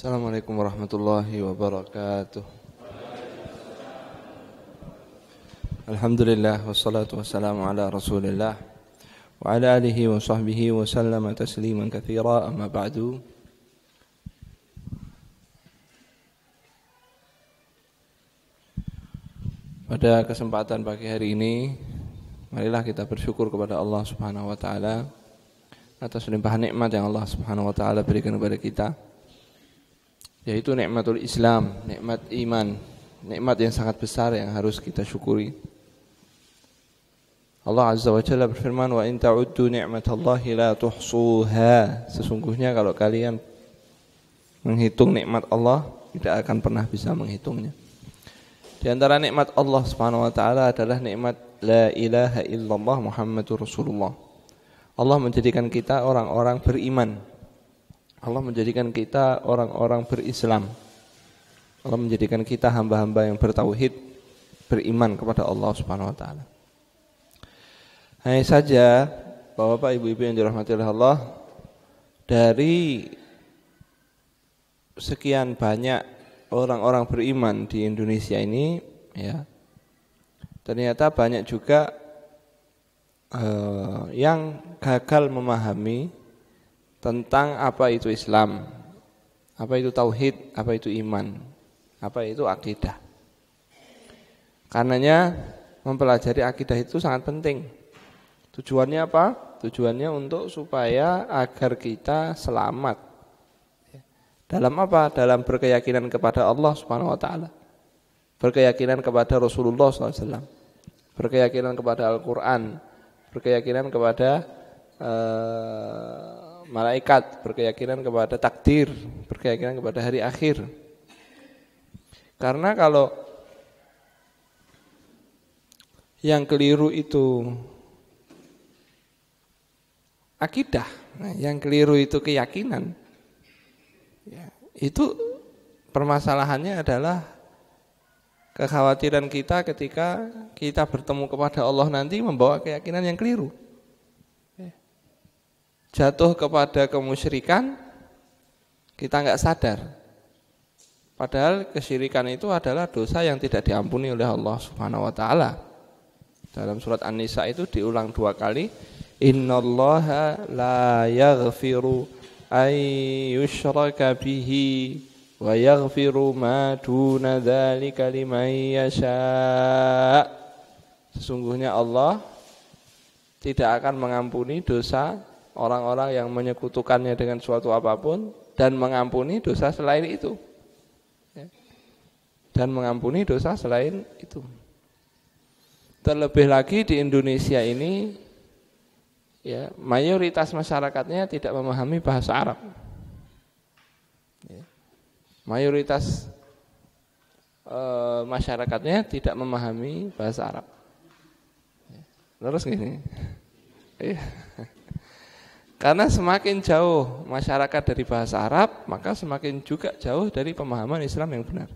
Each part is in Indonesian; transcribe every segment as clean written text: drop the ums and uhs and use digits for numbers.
Assalamualaikum warahmatullahi wabarakatuh. Alhamdulillah wassalatu wassalamu ala Rasulillah wa ala alihi wa sahbihi wa sallama tasliman katsira, amma ba'du. Pada kesempatan pagi hari ini, marilah kita bersyukur kepada Allah Subhanahu wa taala atas limpahan nikmat yang Allah Subhanahu wa taala berikan kepada kita, yaitu nikmatul Islam, nikmat iman, nikmat yang sangat besar yang harus kita syukuri. Allah Azza wa Jalla berfirman, wa in ta'uddu ni'matallahi la tuhsuha. Sesungguhnya kalau kalian menghitung nikmat Allah, tidak akan pernah bisa menghitungnya. Di antara nikmat Allah Subhanahu wa taala adalah nikmat la ilaha illallah Muhammadur Rasulullah. Allah menjadikan kita orang-orang beriman. Allah menjadikan kita orang-orang berislam. Allah menjadikan kita hamba-hamba yang bertauhid, beriman kepada Allah Subhanahu wa taala. Hanya saja, Bapak Ibu-ibu yang dirahmati oleh Allah, dari sekian banyak orang-orang beriman di Indonesia ini, ya, ternyata banyak juga yang gagal memahami tentang apa itu Islam, apa itu tauhid, apa itu iman, apa itu akidah. Karenanya mempelajari akidah itu sangat penting. Tujuannya apa? Tujuannya untuk supaya agar kita selamat. Dalam apa? Dalam berkeyakinan kepada Allah Subhanahu wa taala. Berkeyakinan kepada Rasulullah SAW. Berkeyakinan kepada Al-Qur'an, berkeyakinan kepada malaikat, berkeyakinan kepada takdir, berkeyakinan kepada hari akhir. Karena kalau yang keliru itu akidah, yang keliru itu keyakinan, ya, itu permasalahannya adalah kekhawatiran kita ketika kita bertemu kepada Allah nanti membawa keyakinan yang keliru, jatuh kepada kemusyrikan, kita enggak sadar. Padahal kesyirikan itu adalah dosa yang tidak diampuni oleh Allah Subhanahu wa taala. Dalam surat An-Nisa itu diulang 2 kali, innallaha la yaghfiru ay yushraka bihi wa yaghfiru ma duna dzalika liman yasha. Sesungguhnya Allah tidak akan mengampuni dosa orang-orang yang menyekutukannya dengan suatu apapun, dan mengampuni dosa selain itu. Dan mengampuni dosa selain itu. Terlebih lagi di Indonesia ini, ya, mayoritas masyarakatnya tidak memahami bahasa Arab. Mayoritas masyarakatnya tidak memahami bahasa Arab. Terus gini. Karena semakin jauh masyarakat dari bahasa Arab, maka semakin juga jauh dari pemahaman Islam yang benar.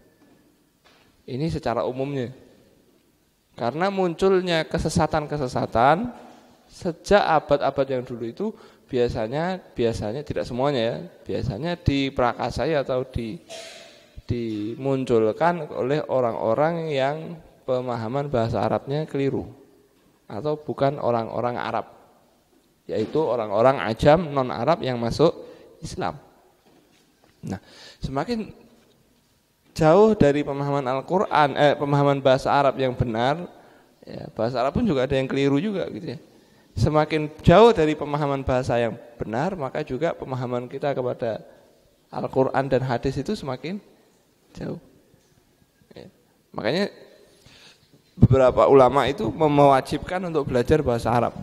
Ini secara umumnya. Karena munculnya kesesatan-kesesatan sejak abad-abad yang dulu itu biasanya tidak semuanya, ya, biasanya diprakasai atau dimunculkan oleh orang-orang yang pemahaman bahasa Arabnya keliru atau bukan orang-orang Arab, yaitu orang-orang ajam non-Arab yang masuk Islam. Nah, semakin jauh dari pemahaman Al-Qur'an, pemahaman bahasa Arab yang benar, ya, bahasa Arab pun juga ada yang keliru juga gitu ya. Semakin jauh dari pemahaman bahasa yang benar, maka juga pemahaman kita kepada Al-Qur'an dan hadis itu semakin jauh. Ya. Makanya beberapa ulama itu mewajibkan untuk belajar bahasa Arab.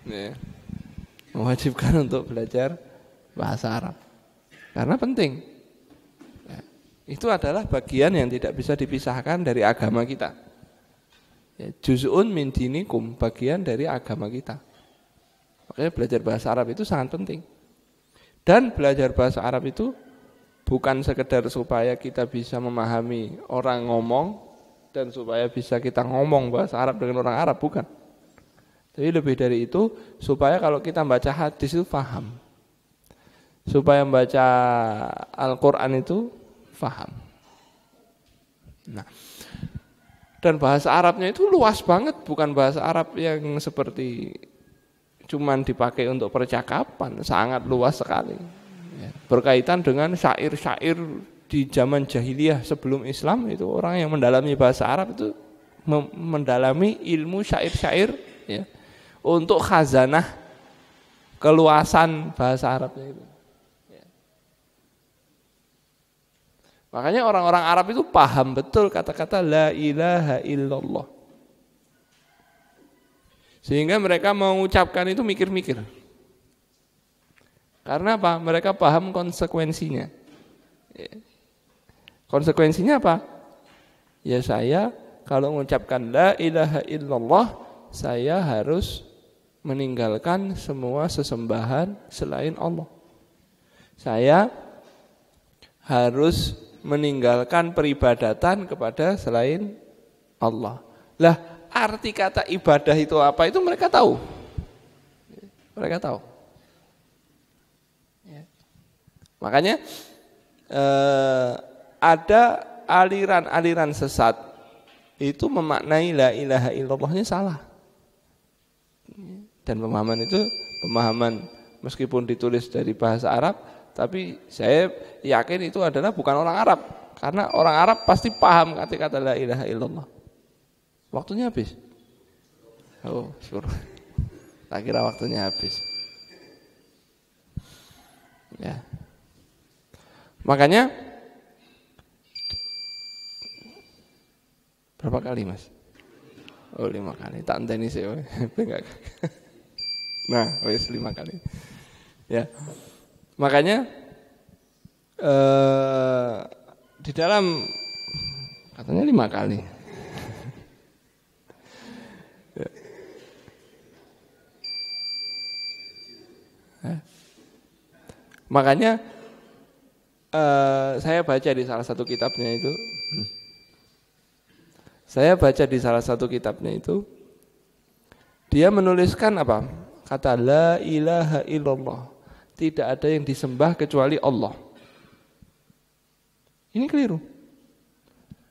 Ya. Mewajibkan untuk belajar bahasa Arab karena penting. Ya, itu adalah bagian yang tidak bisa dipisahkan dari agama kita. Ya, juz'un min dinikum, bagian dari agama kita. Makanya belajar bahasa Arab itu sangat penting. Dan belajar bahasa Arab itu bukan sekedar supaya kita bisa memahami orang ngomong dan supaya bisa kita ngomong bahasa Arab dengan orang Arab, bukan. Tapi lebih dari itu, supaya kalau kita baca hadis itu paham. supaya membaca Al-Quran itu faham. Nah, dan bahasa Arabnya itu luas banget, bukan bahasa Arab yang seperti cuman dipakai untuk percakapan, sangat luas sekali. Berkaitan dengan syair-syair di zaman jahiliyah sebelum Islam, itu orang yang mendalami bahasa Arab itu mendalami ilmu syair-syair ya, untuk khazanah keluasan bahasa Arabnya itu. Makanya orang-orang Arab itu paham betul kata-kata la ilaha illallah. Sehingga mereka mengucapkan itu mikir-mikir. Karena apa? Mereka paham konsekuensinya. Konsekuensinya apa? Ya saya kalau mengucapkan la ilaha illallah, saya harus meninggalkan semua sesembahan selain Allah. Saya harus meninggalkan peribadatan kepada selain Allah. Lah, arti kata ibadah itu apa? Itu mereka tahu. Mereka tahu. Ya. Makanya ada aliran-aliran sesat itu memaknai la ilaha illallahnya salah. Dan pemahaman itu pemahaman meskipun ditulis dari bahasa Arab, tapi saya yakin itu adalah bukan orang Arab. Karena orang Arab pasti paham kata-kata la ilaha illallah. Waktunya habis. Oh, syukur. Tak kira waktunya habis. Ya. Makanya berapa kali, Mas? Oh, 5 kali. Tak enteni sih. Nah, wis 5 kali. Ya. Makanya di dalam katanya 5 kali. Makanya saya baca di salah satu kitabnya itu. Saya baca di salah satu kitabnya itu. Dia menuliskan apa? Kata la ilaha illallah. Tidak ada yang disembah kecuali Allah. Ini keliru.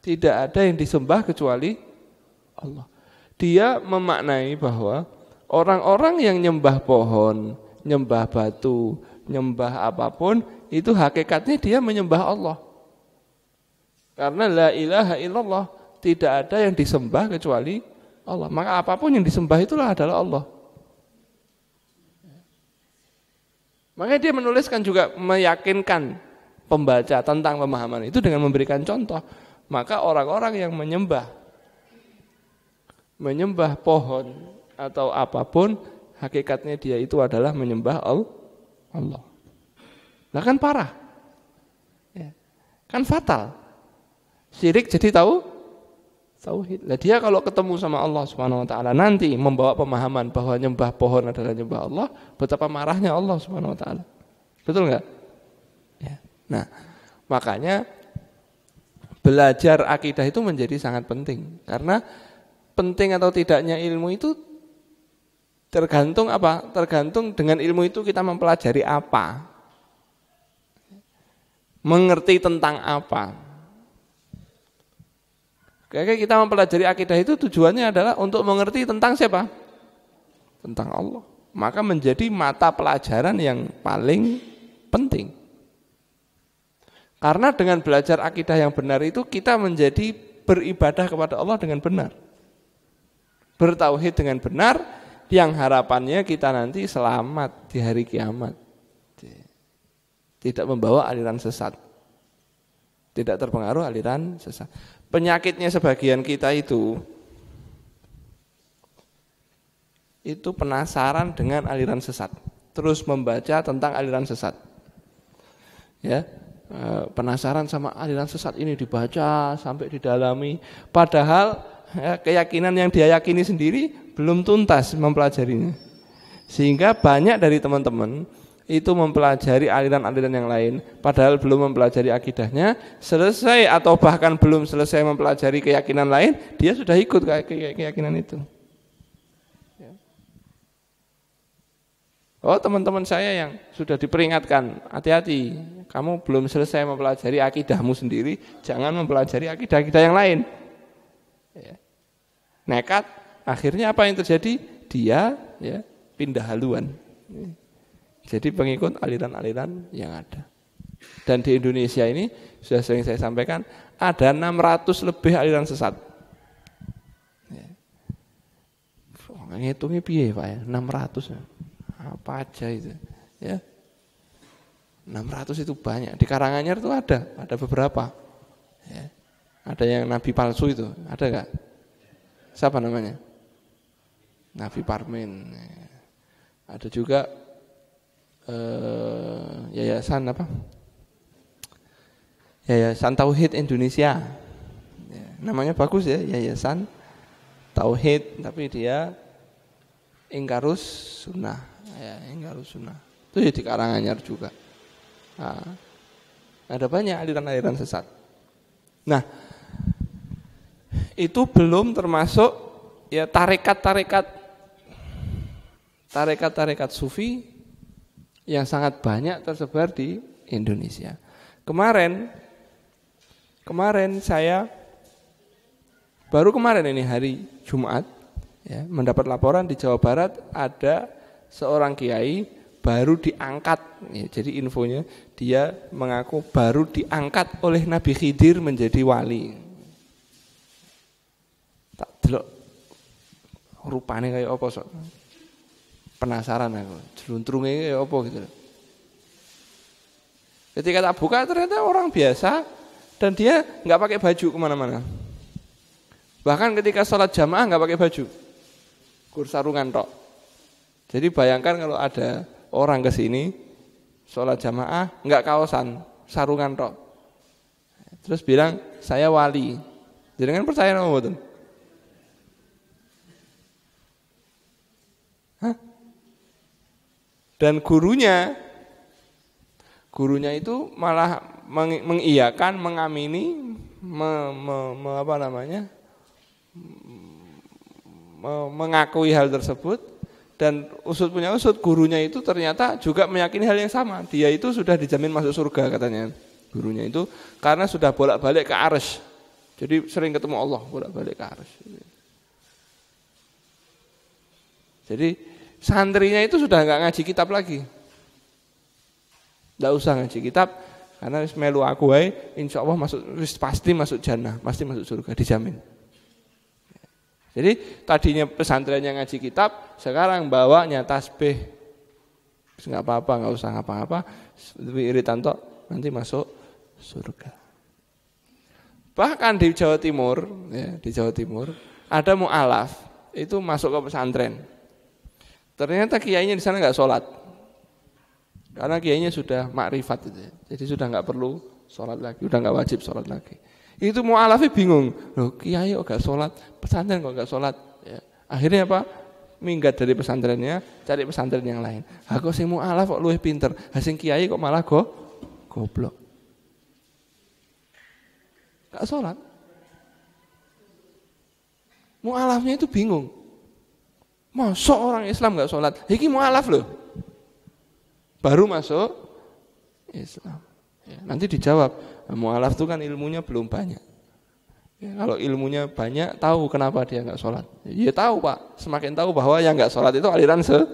Tidak ada yang disembah kecuali Allah. Dia memaknai bahwa orang-orang yang nyembah pohon, nyembah batu, nyembah apapun, itu hakikatnya dia menyembah Allah. Karena la ilaha illallah, tidak ada yang disembah kecuali Allah. Maka apapun yang disembah itulah adalah Allah. Makanya dia menuliskan juga meyakinkan pembaca tentang pemahaman itu dengan memberikan contoh. Maka orang-orang yang menyembah pohon atau apapun, hakikatnya dia itu adalah menyembah Allah. Nah kan parah, ya. Kan fatal. Syirik jadi tauhid. Nah dia kalau ketemu sama Allah Subhanahu Wa Taala nanti membawa pemahaman bahwa nyembah pohon adalah nyembah Allah, betapa marahnya Allah Subhanahu Wa Taala. Betul nggak? Ya. Nah makanya belajar akidah itu menjadi sangat penting, karena penting atau tidaknya ilmu itu tergantung apa? Tergantung dengan ilmu itu kita mempelajari apa, mengerti tentang apa. Kayak kita mempelajari akidah itu tujuannya adalah untuk mengerti tentang siapa? Tentang Allah. Maka menjadi mata pelajaran yang paling penting. Karena dengan belajar akidah yang benar itu kita menjadi beribadah kepada Allah dengan benar. Bertauhid dengan benar, yang harapannya kita nanti selamat di hari kiamat. Tidak membawa aliran sesat. Tidak terpengaruh aliran sesat. Penyakitnya sebagian kita itu penasaran dengan aliran sesat, terus membaca tentang aliran sesat, ya, penasaran sama aliran sesat ini, dibaca sampai didalami, padahal ya, keyakinan yang dia yakini sendiri belum tuntas mempelajarinya, sehingga banyak dari teman-teman itu mempelajari aliran-aliran yang lain, padahal belum mempelajari akidahnya, selesai atau bahkan belum selesai mempelajari keyakinan lain, dia sudah ikut keyakinan itu. Oh, teman-teman saya yang sudah diperingatkan, hati-hati, kamu belum selesai mempelajari akidahmu sendiri, jangan mempelajari akidah-akidah yang lain. Ya. Nekat, akhirnya apa yang terjadi? Dia ya pindah haluan. Jadi pengikut aliran-aliran yang ada. Dan di Indonesia ini sudah sering saya sampaikan, ada 600 lebih aliran sesat. Ya. Ngitungnya piye Pak ya? 600 ya. Apa aja itu ya, 600 itu banyak. Di Karanganyar itu ada beberapa ya. Ada yang nabi palsu itu, ada enggak? Siapa namanya? Nabi Parmin ya. Ada juga yayasan apa? Yayasan Tauhid Indonesia ya. Namanya bagus ya, Yayasan Tauhid, tapi dia ingkarus sunnah ya, ingkarus sunnah itu ya di Karanganyar juga. Nah, ada banyak aliran-aliran sesat. Nah, itu belum termasuk ya tarekat sufi yang sangat banyak tersebar di Indonesia. Kemarin saya baru ini hari Jumat ya, mendapat laporan di Jawa Barat ada seorang kiai baru diangkat ya, jadi infonya dia mengaku baru diangkat oleh Nabi Khidir menjadi wali. Tak delok rupane kayak apa sok. Penasaran aku, jeluntrunge kayak apa gitu. Ketika tak buka ternyata orang biasa dan dia nggak pakai baju kemana-mana. Bahkan ketika sholat jamaah nggak pakai baju, sarungan tok. Jadi bayangkan kalau ada orang ke sini sholat jamaah nggak kaosan, sarungan tok. Terus bilang saya wali. Jadi kan percaya nama betul? Hah? Dan gurunya itu malah mengiyakan, mengamini, mengakui hal tersebut. Dan usut punya usut, gurunya itu ternyata juga meyakini hal yang sama. Dia itu sudah dijamin masuk surga katanya. Gurunya itu karena sudah bolak-balik ke arsy. Jadi sering ketemu Allah bolak-balik ke arsy. Jadi santrinya itu sudah enggak ngaji kitab lagi. Enggak usah ngaji kitab karena wis melu aku wae insyaallah pasti masuk jannah, pasti masuk surga dijamin. Jadi tadinya pesantren yang ngaji kitab, sekarang bawanya tasbih. Enggak apa-apa, enggak usah ngapa-ngapa, lebih iritan tok, nanti masuk surga. Bahkan di Jawa Timur, ya, di Jawa Timur ada mu'alaf, itu masuk ke pesantren. Ternyata kiainya di sana enggak sholat. Karena kiainya sudah makrifat itu. Jadi sudah enggak perlu sholat lagi, sudah enggak wajib sholat lagi. Itu mu'alafnya bingung, loh kiai kok gak sholat, pesantren kok gak sholat ya. Akhirnya apa? Minggat dari pesantrennya, cari pesantren yang lain. Kok sing mu'alaf kok luwih pinter, sing kiai kok malah goblok. Gak sholat. Mu'alafnya itu bingung. Masa orang Islam gak sholat? Iki mu'alaf loh. Baru masuk Islam ya, nanti dijawab mu'alaf itu kan ilmunya belum banyak ya, kalau ilmunya banyak tahu kenapa dia enggak sholat ya tahu Pak, semakin tahu bahwa yang enggak sholat itu aliran sesat.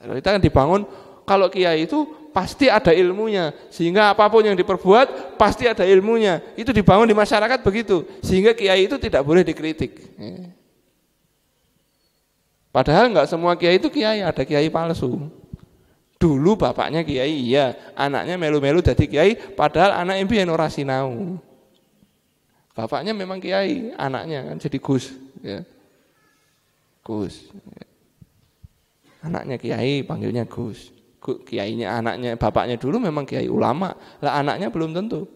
Kita kan dibangun kalau kiai itu pasti ada ilmunya sehingga apapun yang diperbuat pasti ada ilmunya, itu dibangun di masyarakat begitu sehingga kiai itu tidak boleh dikritik ya. Padahal enggak semua kiai itu kiai, ada kiai palsu. Dulu bapaknya kiai, iya, anaknya melu-melu jadi kiai, padahal anak impian ora sinau. Bapaknya memang kiai, anaknya kan jadi Gus, ya. Gus. Anaknya kiai, panggilnya Gus. Kiainya anaknya, bapaknya dulu memang kiai ulama, lah anaknya belum tentu.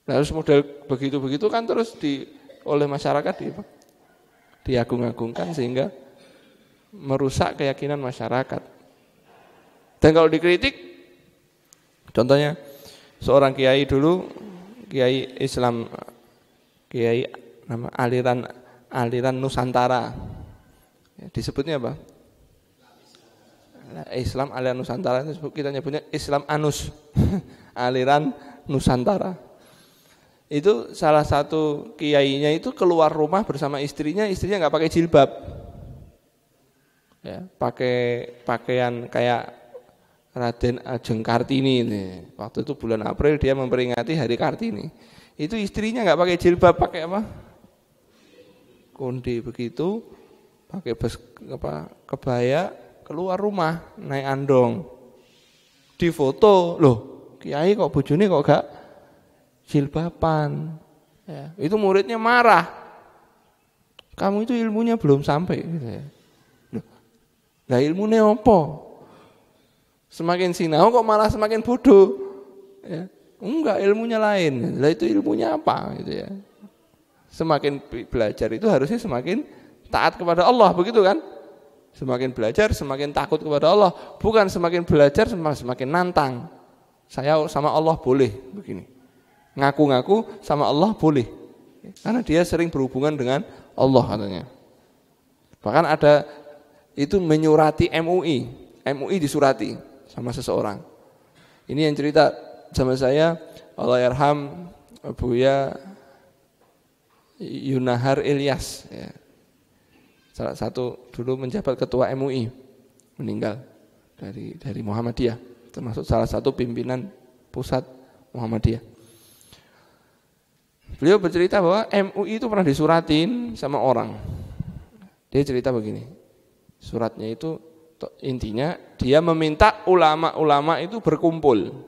Terus model begitu-begitu kan terus oleh masyarakat diagung-agungkan sehingga merusak keyakinan masyarakat. Dan kalau dikritik, contohnya seorang kiai dulu, kiai Islam, kiai nama aliran Nusantara, Disebutnya apa? Islam aliran Nusantara, itu kita nyebutnya Islam Anus. Aliran Nusantara. Itu salah satu kiainya itu keluar rumah bersama istrinya nggak pakai jilbab. Ya, pakai pakaian kayak Raden Ajeng Kartini ini. Waktu itu bulan April dia memperingati Hari Kartini. Itu istrinya nggak pakai jilbab, pakai apa? Konde begitu, pakai kebaya, keluar rumah naik andong. Difoto, loh, kiai kok bojone kok gak jilbaban. Ya, itu muridnya marah. Kamu itu ilmunya belum sampai gitu ya. Lah ilmunya apa? Semakin sinau kok malah semakin bodoh. Ya. Enggak, ilmunya lain. Lah itu ilmunya apa gitu ya. Semakin belajar itu harusnya semakin taat kepada Allah, begitu kan? Semakin belajar semakin takut kepada Allah, bukan semakin belajar semakin nantang. Saya sama Allah boleh begini. Ngaku-ngaku sama Allah boleh. Karena dia sering berhubungan dengan Allah katanya. Bahkan ada itu menyurati MUI. MUI disurati sama seseorang. Ini yang cerita sama saya, Allahyarham Buya Yunahar Ilyas ya. Salah satu dulu menjabat ketua MUI, meninggal dari Muhammadiyah, termasuk salah satu pimpinan pusat Muhammadiyah. Beliau bercerita bahwa MUI itu pernah disuratin sama orang. Dia cerita begini, suratnya itu intinya dia meminta ulama-ulama itu berkumpul.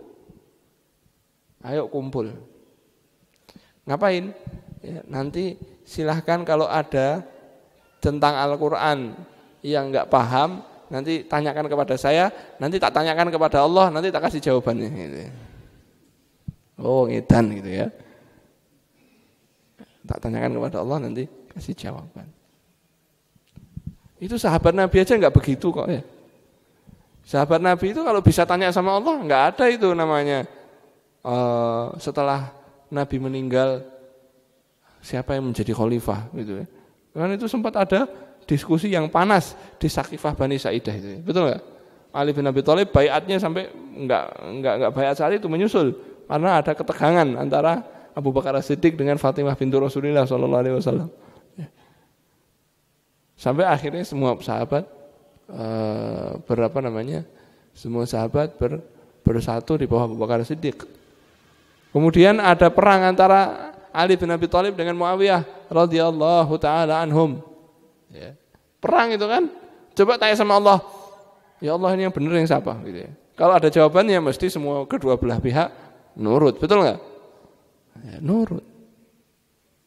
Ayo kumpul. Ngapain? Ya, nanti silahkan kalau ada tentang Al-Quran yang nggak paham, nanti tanyakan kepada saya, nanti tak tanyakan kepada Allah, nanti tak kasih jawabannya. Gitu. Oh ngedan gitu ya. Tak tanyakan kepada Allah, nanti kasih jawaban. Itu sahabat Nabi aja nggak begitu kok ya. Sahabat Nabi itu kalau bisa tanya sama Allah, nggak ada itu namanya. Setelah Nabi meninggal, siapa yang menjadi khalifah gitu ya. Karena itu sempat ada diskusi yang panas di Sakifah Bani Sa'idah itu. Betul enggak? Ali bin Abi Thalib baiatnya sampai enggak baiat saat itu menyusul karena ada ketegangan antara Abu Bakar As-Siddiq dengan Fatimah bintu Rasulullah sallallahu alaihi wasallam. Sampai akhirnya semua sahabat semua sahabat bersatu di bawah Abu Bakar As-Siddiq. Kemudian ada perang antara Ali bin Abi Thalib dengan Muawiyah radhiyallahu taala anhum. Ya. Perang itu kan. Coba tanya sama Allah. Ya Allah, ini yang benar yang siapa gitu ya. Kalau ada jawabannya mesti semua kedua belah pihak nurut, betul enggak? Ya, nurut.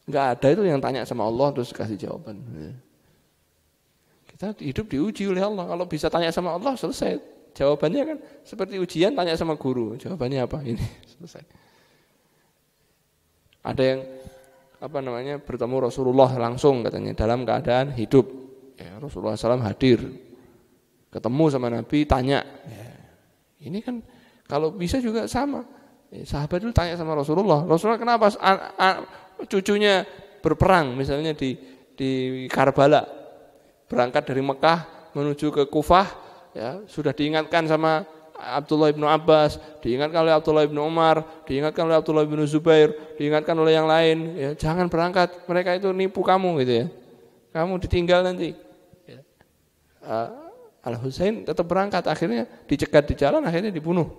Enggak ada itu yang tanya sama Allah terus kasih jawaban. Ya. Kita hidup diuji oleh Allah. Kalau bisa tanya sama Allah selesai. Jawabannya kan seperti ujian tanya sama guru. Jawabannya apa? Ini selesai. Ada yang bertemu Rasulullah langsung katanya dalam keadaan hidup. Ya, Rasulullah SAW hadir, ketemu sama Nabi, tanya. Ya, ini kan kalau bisa juga sama. Ya, sahabat itu tanya sama Rasulullah. Rasulullah kenapa cucunya berperang misalnya di Karbala, berangkat dari Mekah menuju ke Kufah, ya sudah diingatkan sama Abdullah bin Abbas, diingatkan oleh Abdullah bin Umar, diingatkan oleh Abdullah bin Zubair, diingatkan oleh yang lain, ya jangan berangkat, mereka itu nipu kamu gitu ya, kamu ditinggal nanti. Ya. Al-Husain tetap berangkat, akhirnya dicegat di jalan, akhirnya dibunuh.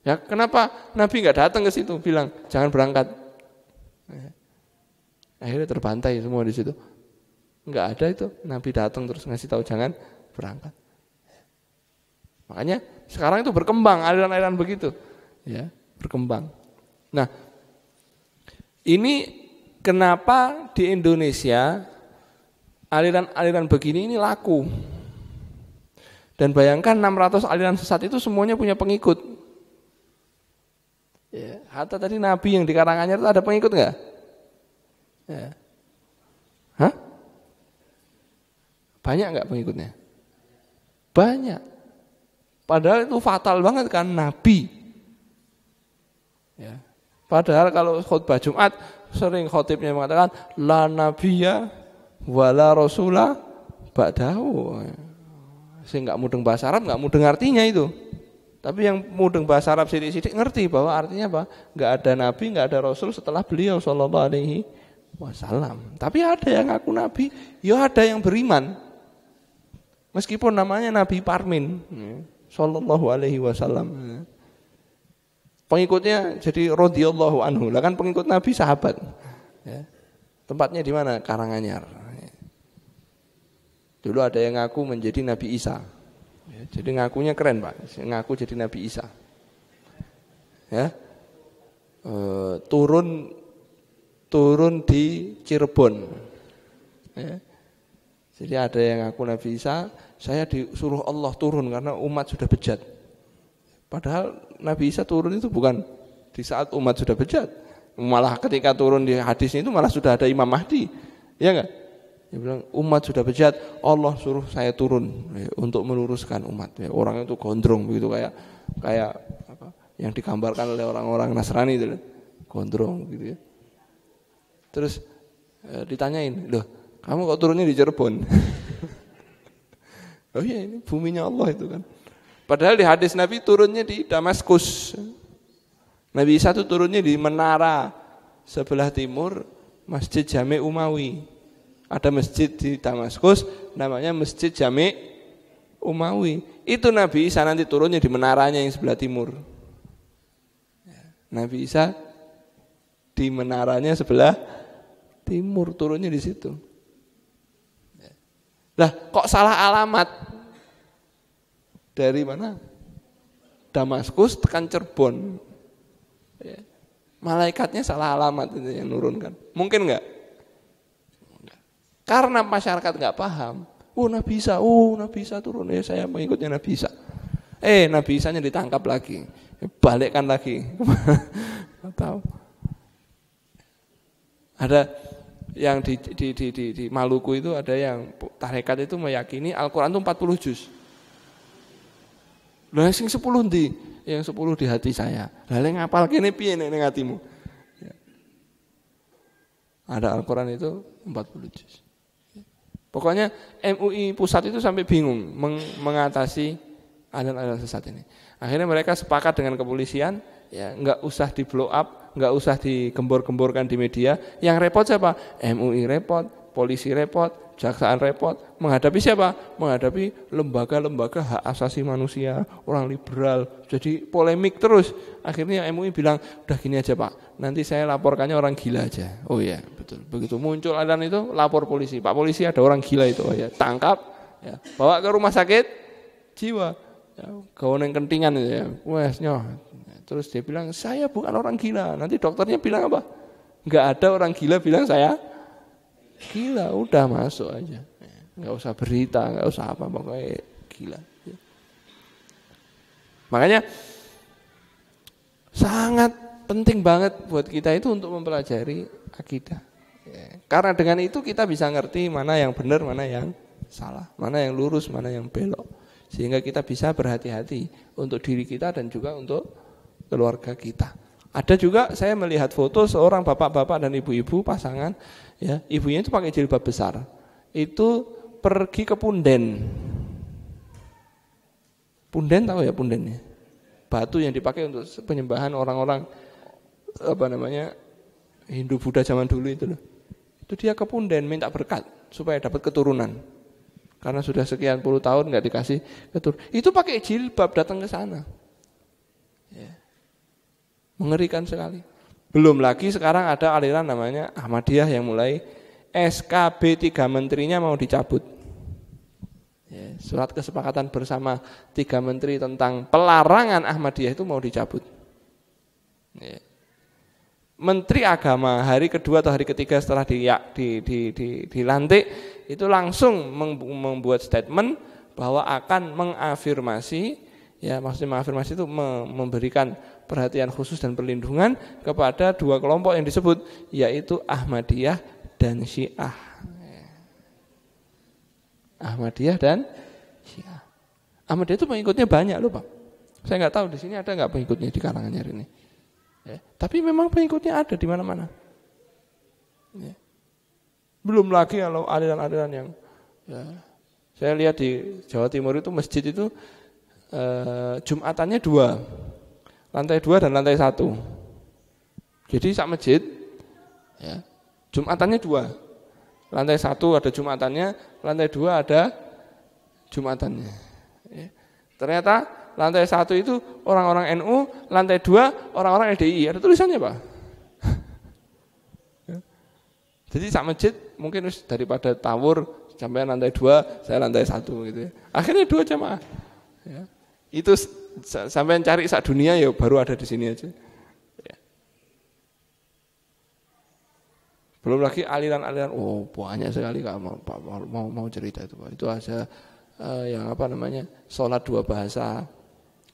Ya kenapa Nabi nggak datang ke situ, bilang jangan berangkat. Ya. Akhirnya terbantai semua di situ. Nggak ada itu, Nabi datang terus ngasih tahu jangan berangkat. Makanya sekarang itu berkembang aliran-aliran begitu, ya berkembang. Nah, ini kenapa di Indonesia aliran-aliran begini ini laku? Dan bayangkan 600 aliran sesat itu semuanya punya pengikut. Ya, hatta tadi Nabi yang di Karanganyar itu ada pengikut nggak? Ya. Hah? Banyak nggak pengikutnya? Banyak. Padahal itu fatal banget kan Nabi. Ya. Padahal kalau khutbah Jumat sering khotibnya mengatakan la nabiyya wala rasulah ba'dahu. Sing enggak mudeng bahasa Arab enggak mudeng artinya itu. Tapi yang mudeng bahasa Arab sidik-sidik ngerti bahwa artinya apa? Enggak ada nabi, enggak ada rasul setelah beliau sallallahu alaihi wasallam. Tapi ada yang ngaku nabi, ya ada yang beriman. Meskipun namanya Nabi Parmin sallallahu alaihi wasallam. Pengikutnya jadi radhiyallahu anhu. Lah kan pengikut Nabi sahabat. Ya. Tempatnya di mana? Karanganyar. Dulu ada yang ngaku menjadi Nabi Isa. Ya, jadi ngakunya keren, Pak. Ngaku jadi Nabi Isa. Ya. Turun di Cirebon. Ya. Jadi ada yang ngaku Nabi Isa, saya disuruh Allah turun karena umat sudah bejat. Padahal Nabi Isa turun itu bukan di saat umat sudah bejat. Malah ketika turun di hadisnya itu malah sudah ada Imam Mahdi. Ya enggak? Dia bilang umat sudah bejat, Allah suruh saya turun untuk meluruskan umat. Ya, orang itu gondrong begitu kayak apa yang digambarkan oleh orang-orang Nasrani itu. Gondrong gitu ya. Terus ditanyain, "Loh, kamu kok turunnya di Cirebon?" Oh iya, ini buminya Allah itu kan. Padahal di hadis Nabi turunnya di Damaskus. Nabi Isa itu turunnya di menara sebelah timur Masjid Jami' Umawi. Ada masjid di Damaskus namanya Masjid Jami' Umawi. Itu Nabi Isa nanti turunnya di menaranya yang sebelah timur. Nabi Isa di menaranya sebelah timur, turunnya di situ. Lah kok salah alamat? Dari mana? Damaskus tekan Cirebon. Ya. Malaikatnya salah alamat itu yang nurunkan. Mungkin enggak? Karena masyarakat enggak paham. Nabi Isa turun. Ya saya mengikutnya Nabi Isa. Nabi Isanya ditangkap lagi. Balikkan lagi. Tahu. Ada yang di Maluku itu ada yang tarekat itu meyakini Al-Quran itu 40 juz. Lah sing 10 ndi? Yang 10 di hati saya. Lah lek ngapal kene piye nek ning atimu? Ya. Ada Al-Quran itu 40 juz. Pokoknya MUI pusat itu sampai bingung mengatasi aliran-aliran sesat ini. Akhirnya mereka sepakat dengan kepolisian, ya enggak usah di blow up, enggak usah digembor-gemborkan di media. Yang repot siapa? MUI repot, polisi repot, jaksaan repot. Menghadapi siapa? Menghadapi lembaga-lembaga hak asasi manusia, orang liberal. Jadi polemik terus. Akhirnya MUI bilang, udah gini aja Pak, nanti saya laporkannya orang gila aja. Oh iya, betul. Begitu muncul aliran itu, lapor polisi. Pak polisi ada orang gila itu, oh ya, tangkap, ya, bawa ke rumah sakit jiwa. Ya, gaun yang kentingan itu ya, wes nyoh. Terus dia bilang saya bukan orang gila. Nanti dokternya bilang apa? Enggak ada orang gila bilang saya gila. Udah masuk aja. Enggak usah berita, enggak usah apa, pokoknya gila. Makanya sangat penting banget buat kita itu untuk mempelajari akidah. Karena dengan itu kita bisa ngerti mana yang benar, mana yang salah, mana yang lurus, mana yang belok. Sehingga kita bisa berhati-hati untuk diri kita dan juga untuk keluarga kita. Ada juga saya melihat foto seorang bapak-bapak dan ibu-ibu pasangan, ya, ibunya itu pakai jilbab besar. Itu pergi ke Punden. Punden tahu ya pundennya? Batu yang dipakai untuk penyembahan orang-orang Hindu Buddha zaman dulu itu loh. Itu dia ke Punden minta berkat supaya dapat keturunan. Karena sudah sekian puluh tahun nggak dikasih keturunan. Itu pakai jilbab datang ke sana. Ya. Mengerikan sekali. Belum lagi sekarang ada aliran namanya Ahmadiyah yang mulai SKB 3 menterinya mau dicabut. Ya, surat kesepakatan bersama 3 menteri tentang pelarangan Ahmadiyah itu mau dicabut. Ya. Menteri Agama hari kedua atau hari ketiga setelah dilantik itu langsung membuat statement bahwa akan mengafirmasi, ya maksudnya mengafirmasi itu memberikan perhatian khusus dan perlindungan kepada 2 kelompok yang disebut, yaitu Ahmadiyah dan Syiah. Ahmadiyah dan Syiah. Ahmadiyah itu pengikutnya banyak loh Pak. Saya nggak tahu di sini ada nggak pengikutnya di Karanganyar ini. Ya, tapi memang pengikutnya ada di mana-mana. Ya. Belum lagi kalau aliran-aliran yang ya, Saya lihat di Jawa Timur itu masjid itu Jumatannya 2, lantai 2 dan lantai 1. Jadi sak masjid ya, Jumatannya 2, lantai 1 ada Jumatannya, lantai 2 ada Jumatannya. Ya. Ternyata lantai 1 itu orang-orang NU, lantai 2 orang-orang LDI. Ada tulisannya Pak. Jadi sak masjid mungkin daripada tawur sampai lantai 2, saya lantai 1 gitu ya. Akhirnya 2 jamaah. Ya. Itu sampai cari sak dunia ya baru ada di sini aja. Ya. Belum lagi aliran-aliran, banyak sekali Kak mau cerita itu Pak. Itu ada yang sholat 2 bahasa.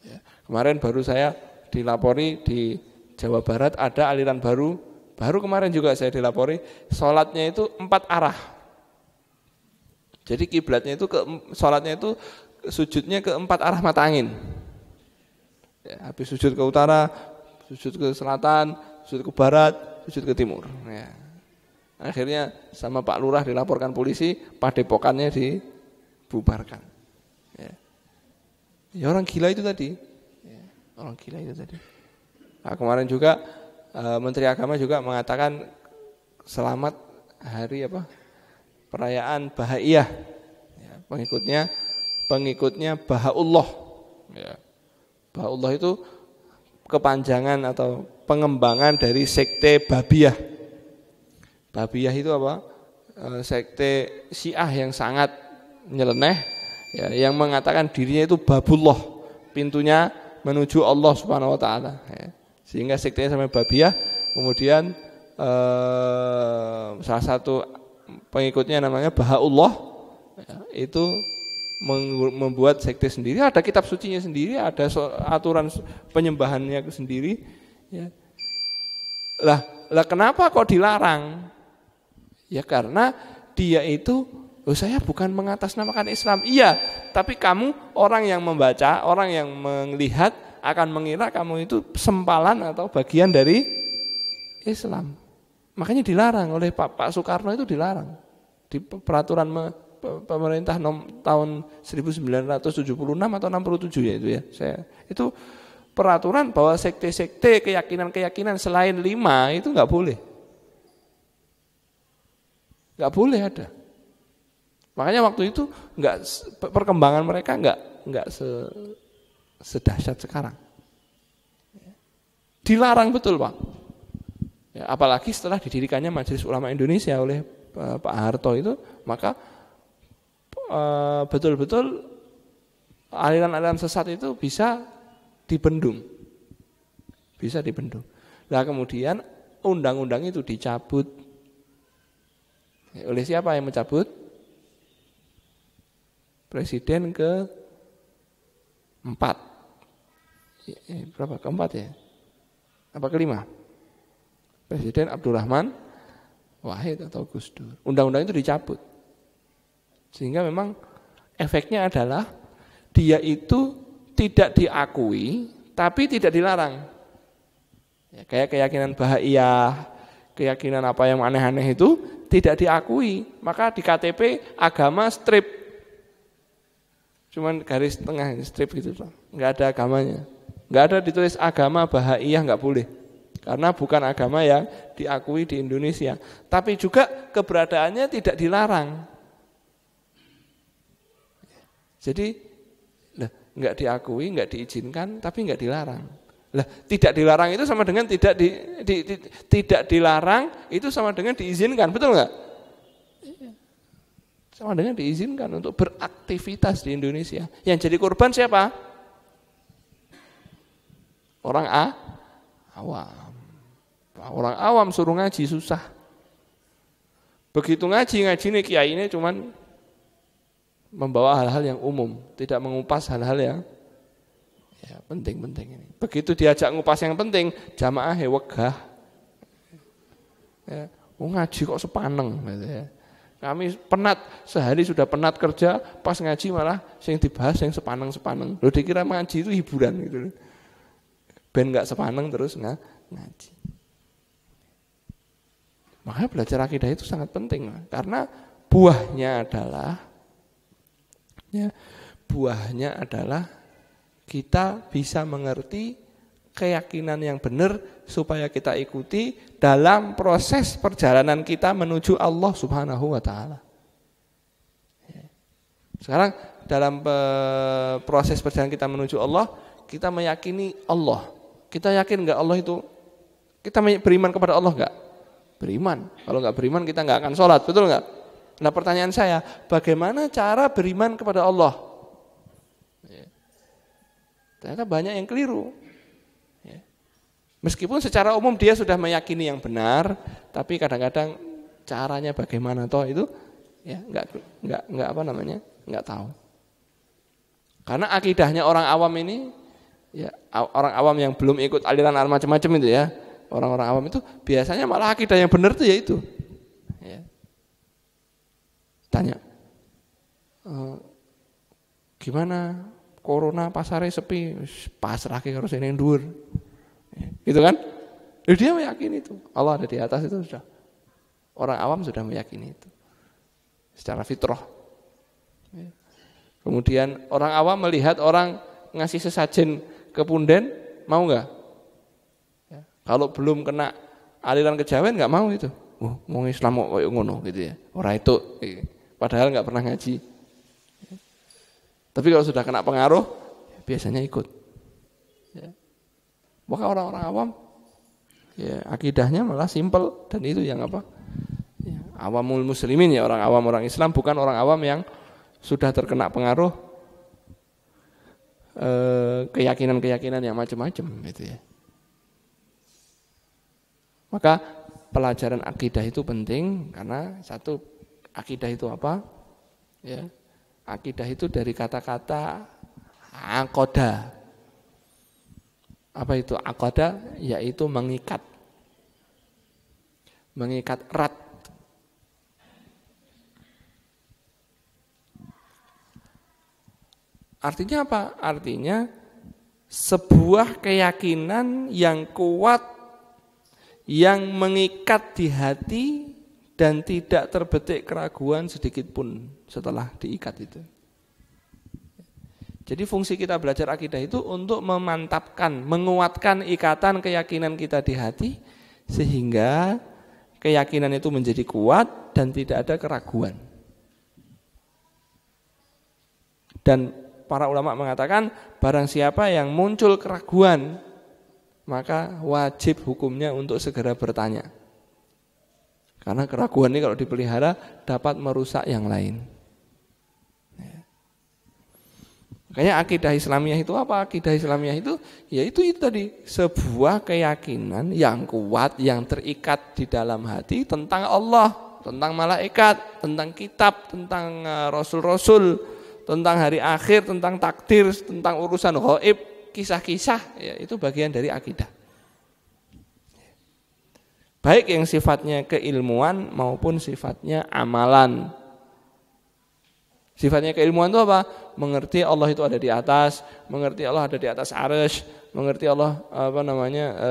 Ya. Kemarin baru saya dilapori di Jawa Barat ada aliran baru kemarin juga saya dilapori, sholatnya itu 4 arah. Jadi kiblatnya itu sholatnya itu sujudnya ke 4 arah mata angin. Ya, habis sujud ke utara, sujud ke selatan, sujud ke barat, sujud ke timur. Ya. Akhirnya sama Pak Lurah dilaporkan polisi, padepokannya dibubarkan. Ya orang gila itu tadi. Ya, orang gila itu tadi. Nah, kemarin juga Menteri Agama juga mengatakan selamat hari perayaan Bahaiyah. Ya, pengikutnya Bahaullah. Ya. Bahaullah itu kepanjangan atau pengembangan dari sekte Babiyah. Babiyah itu sekte Syiah yang sangat nyeleneh, ya, yang mengatakan dirinya itu Babullah, pintunya menuju Allah Subhanahu wa taala. Ya. Sehingga sektenya sampai Babiyah, kemudian salah satu pengikutnya namanya Bahaullah, ya, itu membuat sekte sendiri, ada kitab sucinya sendiri, ada aturan penyembahannya sendiri. Ya. Lah kenapa kok dilarang? Ya karena dia itu, saya bukan mengatasnamakan Islam. Iya, tapi kamu orang yang membaca, orang yang melihat akan mengira kamu itu sempalan atau bagian dari Islam. Makanya dilarang oleh Pak Soekarno, itu dilarang di peraturan pemerintah tahun 1976 atau 67 ya itu ya. Itu peraturan bahwa sekte-sekte keyakinan-keyakinan selain 5 itu nggak boleh. Nggak boleh ada. Makanya waktu itu perkembangan mereka nggak sedahsyat sekarang. Dilarang betul Pak. Ya, apalagi setelah didirikannya Majelis Ulama Indonesia oleh Pak Harto itu, maka betul-betul aliran-aliran sesat itu bisa dibendung. Bisa dibendung. Nah kemudian undang-undang itu dicabut. Oleh siapa yang mencabut? Presiden ke-4. Berapa? Ke-4 ya? Apa ke-5? Presiden Abdurrahman Wahid atau Gus Dur. Undang-undang itu dicabut. Sehingga memang efeknya adalah dia itu tidak diakui tapi tidak dilarang. Ya, kayak keyakinan Bahaiyah, keyakinan apa yang aneh-aneh itu tidak diakui. Maka di KTP agama strip. Cuman garis tengah strip gitu Pak. Enggak ada agamanya. Enggak ada ditulis agama Bahaiyah, enggak boleh. Karena bukan agama yang diakui di Indonesia. Tapi juga keberadaannya tidak dilarang. Jadi enggak diakui, enggak diizinkan, tapi enggak dilarang. Lah, tidak dilarang itu sama dengan tidak dilarang itu sama dengan diizinkan, betul enggak? Sama dengan diizinkan untuk beraktivitas di Indonesia. Yang jadi korban siapa? Orang awam. Orang awam suruh ngaji susah. Begitu ngaji nih kiai ini cuman membawa hal-hal yang umum, tidak mengupas hal-hal yang penting-penting ini. Begitu diajak ngupas yang penting, jamaah wegah. Ya, ngaji kok sepaneng gitu ya. Kami penat, sehari sudah penat kerja, pas ngaji malah yang dibahas yang sepaneng-sepaneng. Loh dikira ngaji itu hiburan gitu. Ben enggak sepaneng terus ngaji. Makanya belajar akidah itu sangat penting, karena buahnya adalah Ya, buahnya adalah kita bisa mengerti keyakinan yang benar supaya kita ikuti dalam proses perjalanan kita menuju Allah Subhanahu wa taala. Sekarang dalam proses perjalanan kita menuju Allah, kita meyakini Allah. Kita yakin enggak Allah itu, kita beriman kepada Allah enggak? Beriman. Kalau enggak beriman kita enggak akan sholat, betul enggak? Nah pertanyaan saya, bagaimana cara beriman kepada Allah? Ternyata banyak yang keliru. Meskipun secara umum dia sudah meyakini yang benar, tapi kadang-kadang caranya bagaimana toh itu ya enggak apa namanya? Enggak tahu. Karena akidahnya orang awam ini ya orang awam yang belum ikut aliran macam-macam itu ya. Orang-orang awam itu biasanya malah akidah yang benar itu ya itu. Ya. Tanya. Gimana corona pasarnya sepi, pasrah karo sing dhuwur. Gitu kan? Dia meyakini itu. Allah ada di atas itu sudah. Orang awam sudah meyakini itu. Secara fitrah. Kemudian orang awam melihat orang ngasih sesajen ke punden, mau enggak? Ya. Kalau belum kena aliran kejawen enggak mau itu. Mau Islam kok koyo ngono gitu ya. Ora itu. Padahal enggak pernah ngaji. Tapi kalau sudah kena pengaruh, biasanya ikut. Ya. Maka orang-orang awam ya akidahnya malah simpel dan itu yang apa? Ya, awamul muslimin ya, orang awam orang Islam, bukan orang awam yang sudah terkena pengaruh keyakinan-keyakinan yang macam-macam gitu ya. Maka pelajaran akidah itu penting karena satu, akidah itu apa? Ya. Akidah itu dari kata-kata aqada. Apa itu aqada? Yaitu mengikat. Mengikat erat. Artinya apa? Artinya sebuah keyakinan yang kuat yang mengikat di hati dan tidak terbetik keraguan sedikit pun setelah diikat itu. Jadi fungsi kita belajar akidah itu untuk memantapkan, menguatkan ikatan keyakinan kita di hati sehingga keyakinan itu menjadi kuat dan tidak ada keraguan. Dan para ulama mengatakan barang siapa yang muncul keraguan maka wajib hukumnya untuk segera bertanya. Karena keraguan ini kalau dipelihara dapat merusak yang lain. Makanya akidah Islamiyah itu apa? Akidah Islamiyah itu yaitu itu tadi, sebuah keyakinan yang kuat yang terikat di dalam hati tentang Allah, tentang malaikat, tentang kitab, tentang rasul-rasul, tentang hari akhir, tentang takdir, tentang urusan ghaib, kisah-kisah, ya, itu bagian dari akidah. Baik yang sifatnya keilmuan maupun sifatnya amalan. Sifatnya keilmuan itu apa? Mengerti Allah itu ada di atas, mengerti Allah ada di atas arsy, mengerti Allah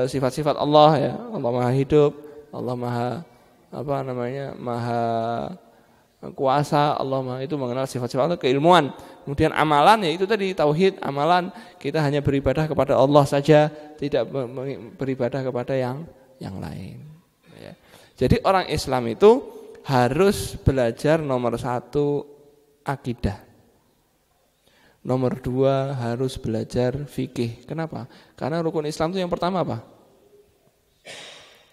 sifat-sifat Allah ya. Allah Maha hidup, Allah Maha Maha kuasa, Allah Maha itu mengenal sifat-sifat Allah, keilmuan. Kemudian amalan ya itu tadi tauhid, amalan kita hanya beribadah kepada Allah saja, tidak beribadah kepada yang lain. Ya. Jadi orang Islam itu harus belajar nomor 1 akidah. Nomor 2 harus belajar fikih. Kenapa? Karena rukun Islam itu yang pertama apa?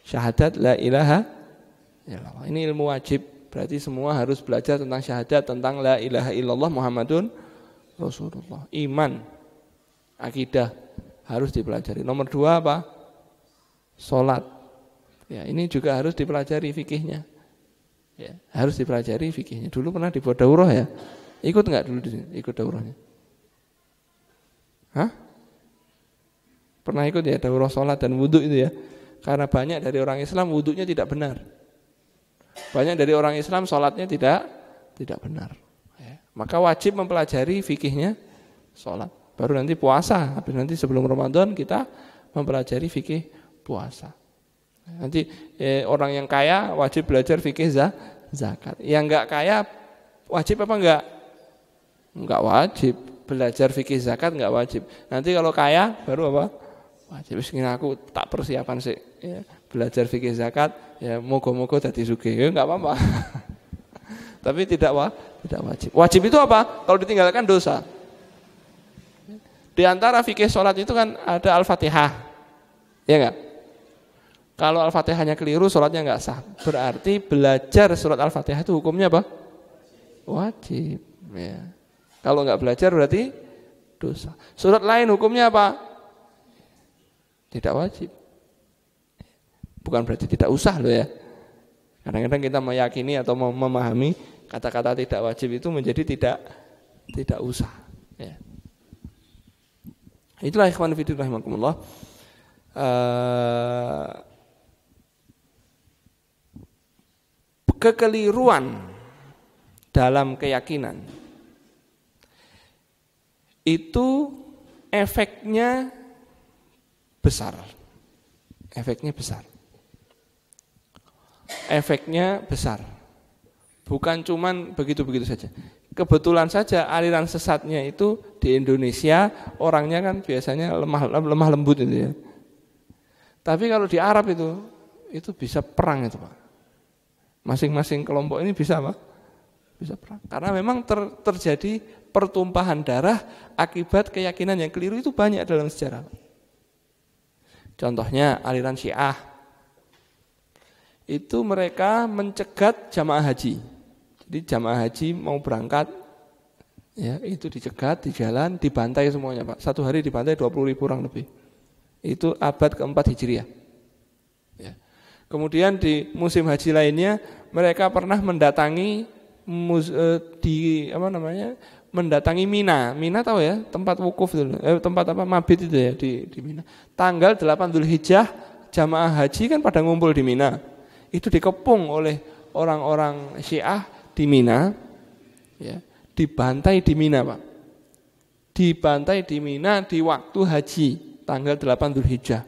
Syahadat la ilaha illallah. Ini ilmu wajib. Berarti semua harus belajar tentang syahadat, tentang la ilaha illallah Muhammadun Rasulullah. Iman, akidah harus dipelajari. Nomor 2 apa? Salat. Ya, ini juga harus dipelajari fikihnya. Ya, harus dipelajari fikihnya. Dulu pernah dibuat daurah ya? Ikut enggak dulu ikut daurahnya? Hah? Pernah ikut ya daurah salat dan wudu itu ya? Karena banyak dari orang Islam wudunya tidak benar. Banyak dari orang Islam salatnya tidak benar. Ya. Maka wajib mempelajari fikihnya salat. Baru nanti puasa, habis nanti sebelum Ramadan kita mempelajari fikih puasa. Nanti orang yang kaya wajib belajar fikih zakat. Yang enggak kaya wajib apa enggak? Enggak wajib. Belajar fikih zakat enggak wajib. Nanti kalau kaya baru apa? Wajib. Wis aku tak persiapan sih. Ya, belajar fikih zakat, ya moga-moga dadi sugih. Ya enggak apa-apa. Tapi tidak wajib. Wajib itu apa? Kalau ditinggalkan dosa. Di antara fikih sholat itu kan ada Al-Fatihah. Ya enggak? Kalau Al-Fatihahnya keliru, sholatnya enggak sah. Berarti belajar surat Al-Fatihah itu hukumnya apa? Wajib. Ya. Kalau enggak belajar berarti dosa. Surat lain hukumnya apa? Tidak wajib. Bukan berarti tidak usah loh ya. Kadang-kadang kita meyakini atau memahami kata-kata tidak wajib itu menjadi tidak usah. Ya. Itulah ikhwan fillah rahimakumullah. Kekeliruan dalam keyakinan itu efeknya besar. Efeknya besar. Bukan cuman begitu-begitu saja. Kebetulan saja aliran sesatnya itu di Indonesia orangnya kan biasanya lemah lembut itu ya. Tapi kalau di Arab itu bisa perang itu Pak. Masing-masing kelompok ini bisa apa? Bisa perang. Karena memang terjadi pertumpahan darah akibat keyakinan yang keliru itu banyak dalam sejarah. Contohnya aliran Syiah. Itu mereka mencegat jamaah haji. Jadi jamaah haji mau berangkat, ya itu dicegat di jalan, dibantai semuanya Pak. Satu hari dibantai 20.000 orang lebih. Itu abad ke-4 Hijriah. Ya. Kemudian di musim haji lainnya mereka pernah mendatangi mendatangi Mina. Mina tahu ya, tempat wukuf itu, tempat mabit itu ya di Mina. Tanggal 8 Dzulhijjah jamaah haji kan pada ngumpul di Mina. Itu dikepung oleh orang-orang Syiah di Mina, ya, dibantai di Mina Pak. Dibantai di Mina di waktu haji tanggal 8 Dzulhijjah.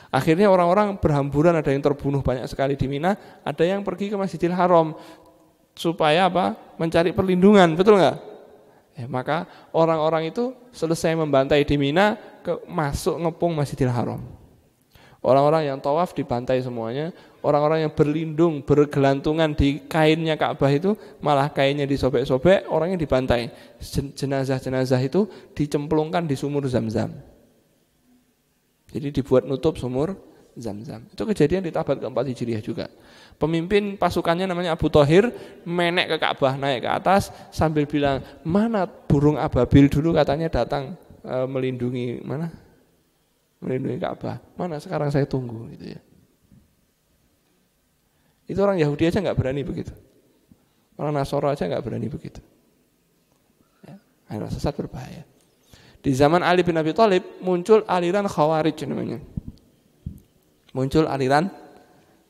Akhirnya orang-orang berhamburan, ada yang terbunuh banyak sekali di Mina, ada yang pergi ke Masjidil Haram supaya apa? Mencari perlindungan, betul enggak? Maka orang-orang itu selesai membantai di Mina masuk ngepung Masjidil Haram. Orang-orang yang tawaf dibantai semuanya, orang-orang yang berlindung, bergelantungan di kainnya Ka'bah itu malah kainnya disobek-sobek, orangnya dibantai. Jenazah-jenazah itu dicemplungkan di sumur Zam-Zam. Jadi dibuat nutup sumur Zam-Zam. Itu kejadian di abad ke-4 Hijriah juga. Pemimpin pasukannya namanya Abu Thohir, menek ke Ka'bah, naik ke atas sambil bilang, mana burung ababil dulu katanya datang melindungi Ka'bah. Mana sekarang saya tunggu gitu ya. Itu orang Yahudi aja nggak berani begitu. Orang Nasara aja nggak berani begitu. Ya, aliran sesat berbahaya. Di zaman Ali bin Abi Thalib muncul aliran Khawarij namanya. Muncul aliran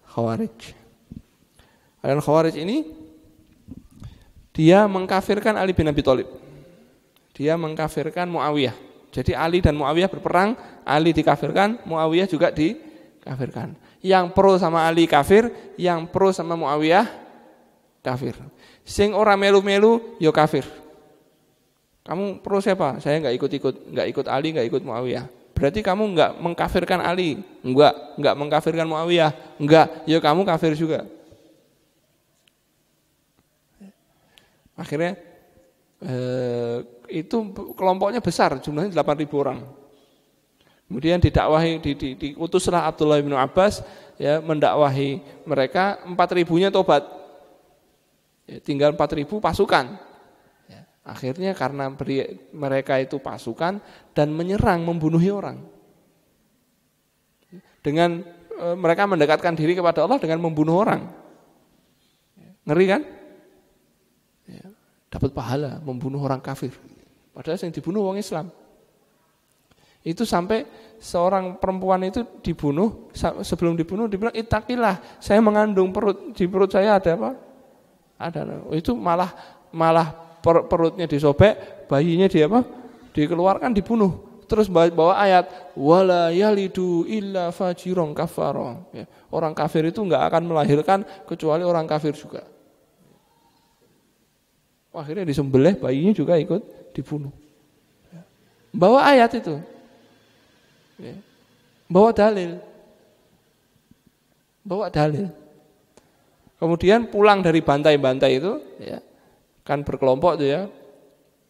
Khawarij. Aliran Khawarij ini dia mengkafirkan Ali bin Abi Thalib. Dia mengkafirkan Muawiyah. Jadi Ali dan Muawiyah berperang, Ali dikafirkan, Muawiyah juga dikafirkan. Yang pro sama Ali kafir, yang pro sama Muawiyah kafir. Sing ora melu-melu yo kafir. Kamu pro siapa? Saya enggak ikut Ali, enggak ikut Muawiyah. Berarti kamu enggak mengkafirkan Ali? Enggak mengkafirkan Muawiyah? Enggak, yo kamu kafir juga. Akhirnya itu kelompoknya besar, jumlahnya 8.000 orang. Kemudian didakwahi, diutuslah Abdullah bin Abbas ya mendakwahi mereka, 4.000-nya tobat. Ya, tinggal 4.000 pasukan. Ya, akhirnya karena mereka itu pasukan dan menyerang, membunuhi orang. Dengan mereka mendekatkan diri kepada Allah dengan membunuh orang. Ngeri kan? Ya, dapat pahala membunuh orang kafir. Padahal yang dibunuh orang Islam. Itu sampai seorang perempuan itu dibunuh, sebelum dibunuh dibilang ittaqillah, saya mengandung di perut saya ada apa? Itu malah perutnya disobek, bayinya dikeluarkan, dibunuh. Terus bawa ayat wala yalidu illa fajiron kafara. Ya, orang kafir itu enggak akan melahirkan kecuali orang kafir juga. Akhirnya disembelih, bayinya juga ikut dibunuh. Bawa ayat itu. Bawa dalil. Kemudian pulang dari bantai-bantai itu, ya, kan berkelompok tuh ya.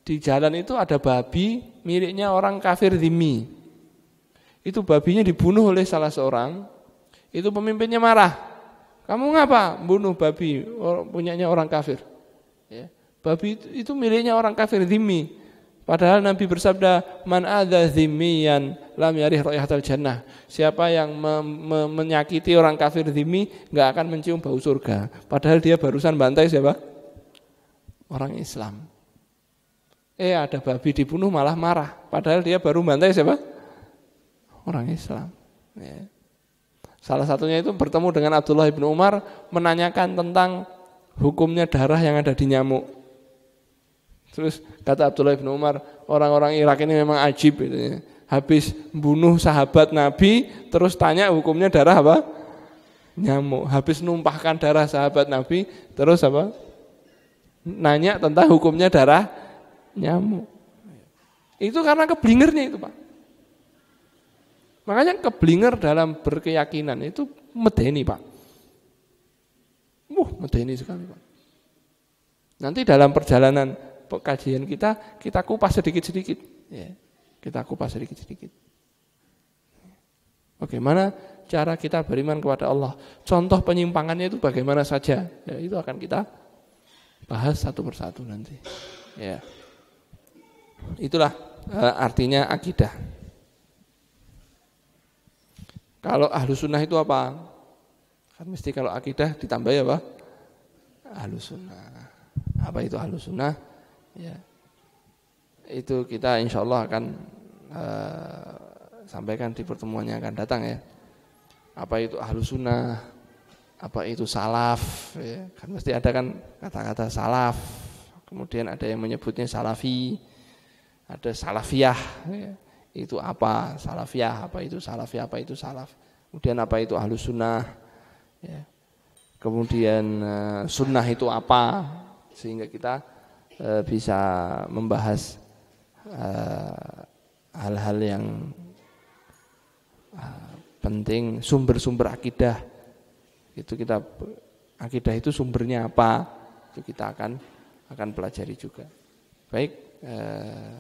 Di jalan itu ada babi miliknya orang kafir dhimmi. Itu babinya dibunuh oleh salah seorang. Itu pemimpinnya marah. Kamu ngapa bunuh babi punyanya orang kafir? Ya. Babi itu miliknya orang kafir dhimmi. Padahal Nabi bersabda, man adza dhimmiyan lam yarih raihatal jannah. Siapa yang menyakiti orang kafir dhimmi enggak akan mencium bau surga. Padahal dia barusan bantai siapa? Orang Islam. Ada babi dibunuh malah marah. Padahal dia baru bantai siapa? Orang Islam. Ya. Salah satunya itu bertemu dengan Abdullah bin Umar menanyakan tentang hukumnya darah yang ada di nyamuk. Terus kata Abdullah bin Umar, orang-orang Irak ini memang ajib. Gitu. Habis bunuh sahabat Nabi, terus tanya hukumnya darah apa? Nyamuk. Habis numpahkan darah sahabat Nabi, terus apa? Nanya tentang hukumnya darah nyamuk. Itu karena keblingernya itu, Pak. Makanya keblinger dalam berkeyakinan itu medeni, Pak. Medeni sekali, Pak. Nanti dalam perjalanan kajian kita kupas sedikit-sedikit. Ya, kita kupas sedikit-sedikit. Bagaimana cara kita beriman kepada Allah? Contoh penyimpangannya itu bagaimana saja? Ya, itu akan kita bahas satu persatu nanti. Ya. Itulah artinya akidah. Kalau Ahlus Sunnah itu apa? Kan mesti kalau akidah ditambah ya apa? Ahlus Sunnah. Apa itu Ahlus Sunnah? Ya. Itu kita insya Allah akan sampaikan di pertemuan yang akan datang ya. Apa itu Ahlus Sunnah? Apa itu salaf? Ya. Kan mesti ada kan kata-kata salaf. Kemudian ada yang menyebutnya salafi. Ada salafiyah, ya. Itu apa salafiyah, apa itu salafiyah, apa itu salaf. Kemudian apa itu Ahlus Sunnah, ya. Kemudian sunnah itu apa, sehingga kita bisa membahas hal-hal yang penting, sumber-sumber akidah. Itu kita akidah itu sumbernya apa, itu kita akan pelajari juga. Baik.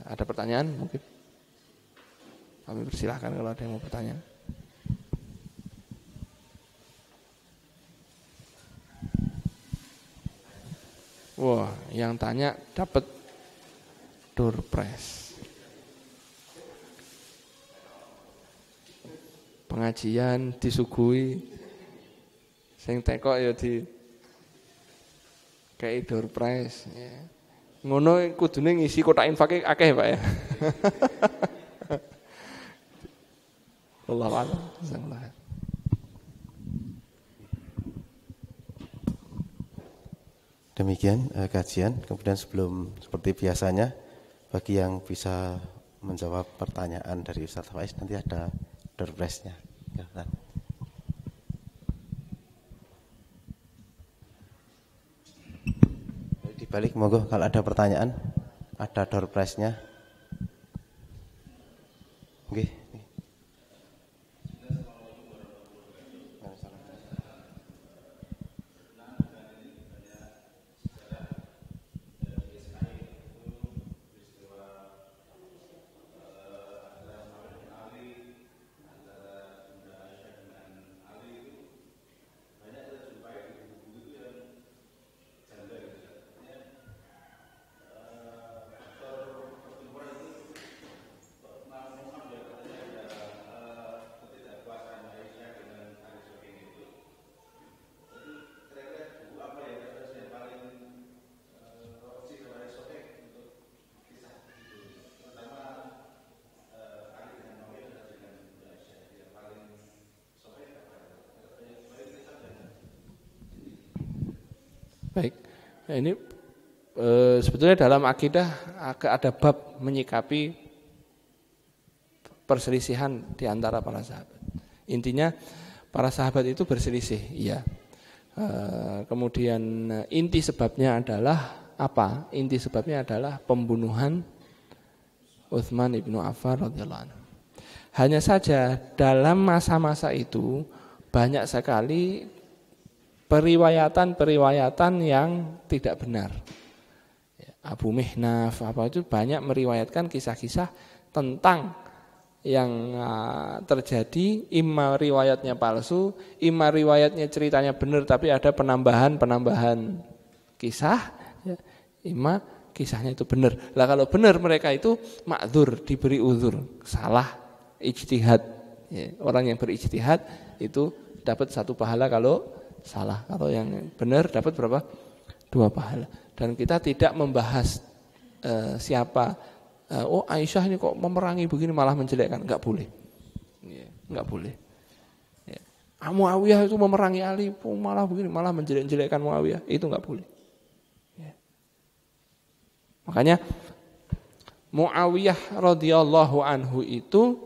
Ada pertanyaan mungkin? Kami persilahkan kalau ada yang mau bertanya. Wah, yang tanya dapat door prize. Pengajian disuguhi, sing teko ya di kayak door prize. Ya. Ngono kudune ngisi kotak infake akeh Pak ya. Wallahu a'lam. Demikian kajian. Kemudian sebelum seperti biasanya bagi yang bisa menjawab pertanyaan dari Ustaz Faiz nanti ada door prize-nya. Ya, balik monggo kalau ada pertanyaan, ada door prize-nya. Oke. Baik, nah, ini sebetulnya dalam akidah ada bab menyikapi perselisihan di antara para sahabat. Intinya para sahabat itu berselisih, iya. Kemudian inti sebabnya adalah apa? Inti sebabnya adalah pembunuhan Utsman ibnu Affan radhiyallahu anhu. Hanya saja dalam masa-masa itu banyak sekali periwayatan yang tidak benar. Abu Mihnaf itu banyak meriwayatkan kisah-kisah tentang yang terjadi, imma riwayatnya palsu, imma riwayatnya ceritanya benar tapi ada penambahan kisah, imma kisahnya itu benar. Lah kalau benar mereka itu ma'dzur, diberi uzur, salah ijtihad. Orang yang berijtihad itu dapat 1 pahala kalau salah. Kalau yang benar dapat berapa? 2 pahala. Dan kita tidak membahas siapa. Aisyah ini kok memerangi begini malah menjelekkan. Enggak boleh. Enggak boleh. Muawiyah itu memerangi Ali malah begini malah menjelek-jelekkan Muawiyah. Itu enggak boleh. Makanya Muawiyah radhiyallahu anhu itu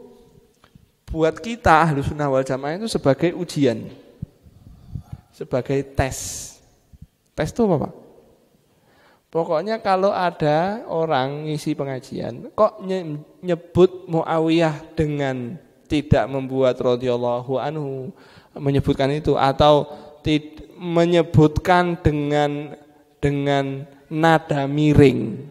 buat kita Ahlussunnah wal Jamaah itu sebagai ujian. Sebagai tes. Tes itu apa, Pak? Pokoknya kalau ada orang ngisi pengajian kok nyebut Muawiyah dengan tidak membuat radhiyallahu anhu menyebutkan itu atau menyebutkan dengan nada miring,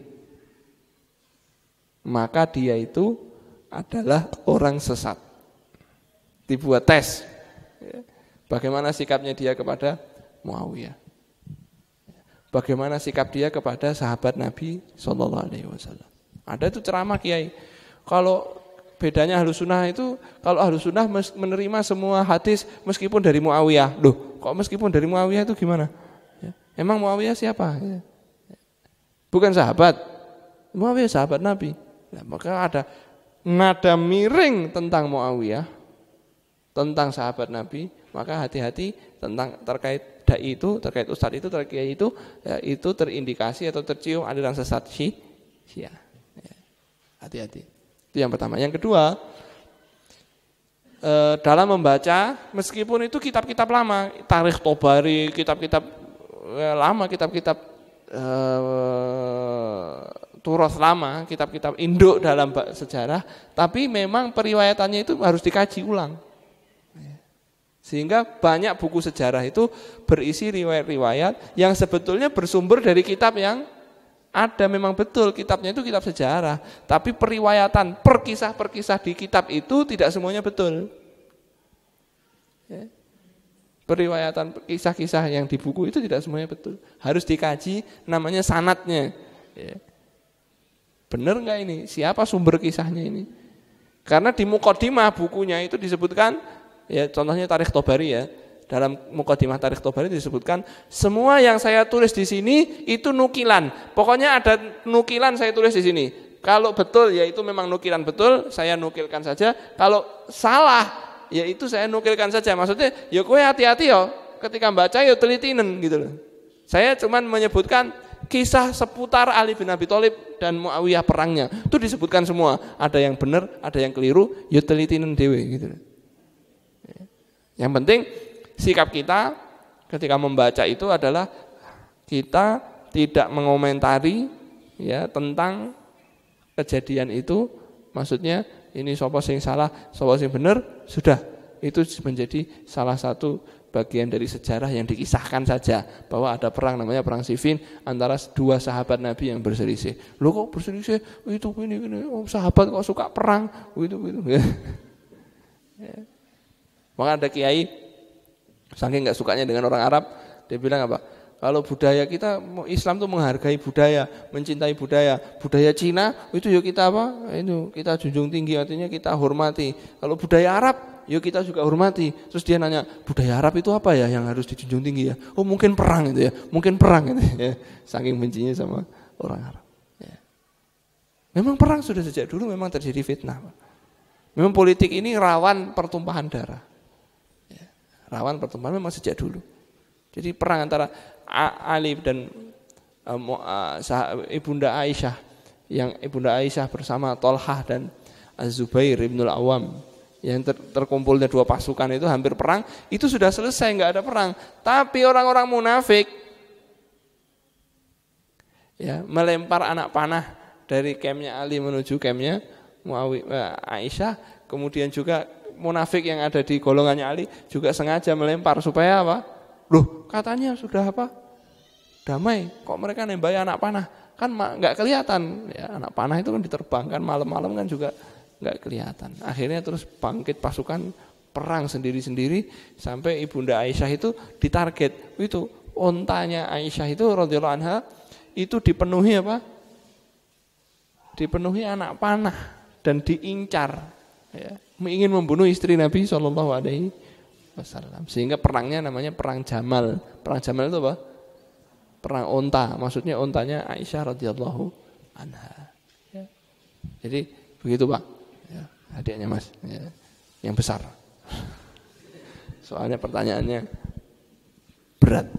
maka dia itu adalah orang sesat. Dibuat tes. Bagaimana sikapnya dia kepada Muawiyah? Bagaimana sikap dia kepada sahabat Nabi SAW? Ada itu ceramah kiai. Kalau bedanya Ahlussunnah itu, kalau Ahlussunnah menerima semua hadis meskipun dari Muawiyah. Loh, kok meskipun dari Muawiyah itu gimana? Emang Muawiyah siapa? Bukan sahabat. Muawiyah sahabat Nabi. Nah, maka ada nada miring tentang Muawiyah, tentang sahabat Nabi. Maka hati-hati tentang terkait dai itu, terkait ustadz itu, terkait kiai itu, itu terindikasi atau tercium aliran sesat Syiah. Hati-hati. Itu yang pertama. Yang kedua, dalam membaca, meskipun itu kitab-kitab lama, Tarikh Tobari, kitab-kitab lama, kitab-kitab turos lama, kitab-kitab induk dalam sejarah, tapi memang periwayatannya itu harus dikaji ulang. Sehingga banyak buku sejarah itu berisi riwayat-riwayat yang sebetulnya bersumber dari kitab yang ada, memang betul kitabnya itu kitab sejarah, tapi periwayatan perkisah-perkisah di kitab itu tidak semuanya betul. Periwayatan kisah-kisah yang di buku itu tidak semuanya betul. Harus dikaji, namanya sanadnya. Benar enggak ini? Siapa sumber kisahnya ini? Karena di muqaddimah bukunya itu disebutkan, contohnya Tarikh Tobari ya. Dalam muqaddimah Tarikh Tobari disebutkan semua yang saya tulis di sini itu nukilan. Pokoknya ada nukilan saya tulis di sini. Kalau betul ya itu memang nukilan betul, saya nukilkan saja. Kalau salah ya itu saya nukilkan saja. Maksudnya ya kowe hati-hati ya ketika baca ya telitinen gitu loh. Saya cuman menyebutkan kisah seputar Ali bin Abi Thalib dan Muawiyah perangnya. Itu disebutkan semua. Ada yang benar, ada yang keliru, ya telitinen dhewe gitu loh. Yang penting sikap kita ketika membaca itu adalah kita tidak mengomentari ya tentang kejadian itu. Maksudnya ini sapa sing salah, sapa sing benar, sudah itu menjadi salah satu bagian dari sejarah yang dikisahkan saja bahwa ada perang namanya perang Siffin antara 2 sahabat Nabi yang berselisih. Loh kok berselisih? Itu ini sahabat kok suka perang? Itu. Maka ada kiai saking enggak sukanya dengan orang Arab, dia bilang apa? Kalau budaya kita, Islam itu menghargai budaya, mencintai budaya. Budaya Cina itu yuk kita apa? Itu kita junjung tinggi, artinya kita hormati. Kalau budaya Arab, yuk kita juga hormati. Terus dia nanya, budaya Arab itu apa ya yang harus dijunjung tinggi ya? Oh mungkin perang itu ya, mungkin perang itu ya. Saking bencinya sama orang Arab. Ya. Memang perang sudah sejak dulu memang terjadi fitnah. Memang politik ini rawan pertumpahan darah. Rawan pertemuan memang sejak dulu. Jadi perang antara Ali dan Ibunda Aisyah, yang Ibunda Aisyah bersama Tolhah dan Az-Zubair ibnul Awam, yang terkumpulnya 2 pasukan itu hampir perang, itu sudah selesai, enggak ada perang. Tapi orang-orang munafik Ya, melempar anak panah dari kemnya Ali menuju kemnya Aisyah, kemudian juga munafik yang ada di golongannya Ali juga sengaja melempar supaya apa? Loh, katanya sudah apa? Damai, kok mereka nembaki anak panah? Kan nggak kelihatan. Ya, anak panah itu kan diterbangkan malam-malam kan juga nggak kelihatan. Akhirnya terus bangkit pasukan perang sendiri-sendiri sampai Ibunda Aisyah itu ditarget. Itu ontanya Aisyah itu radhiyallahu anha itu dipenuhi apa? Dipenuhi anak panah dan diincar, ya, ingin membunuh istri Nabi Shallallahu Alaihi Wasallam. Sehingga perangnya namanya perang Jamal. Perang Jamal itu apa? Perang onta. Maksudnya ontanya Aisyah radhiyallahu anha. Ya. Jadi begitu Pak. Ya, adiknya Mas, ya, yang besar. Soalnya pertanyaannya berat.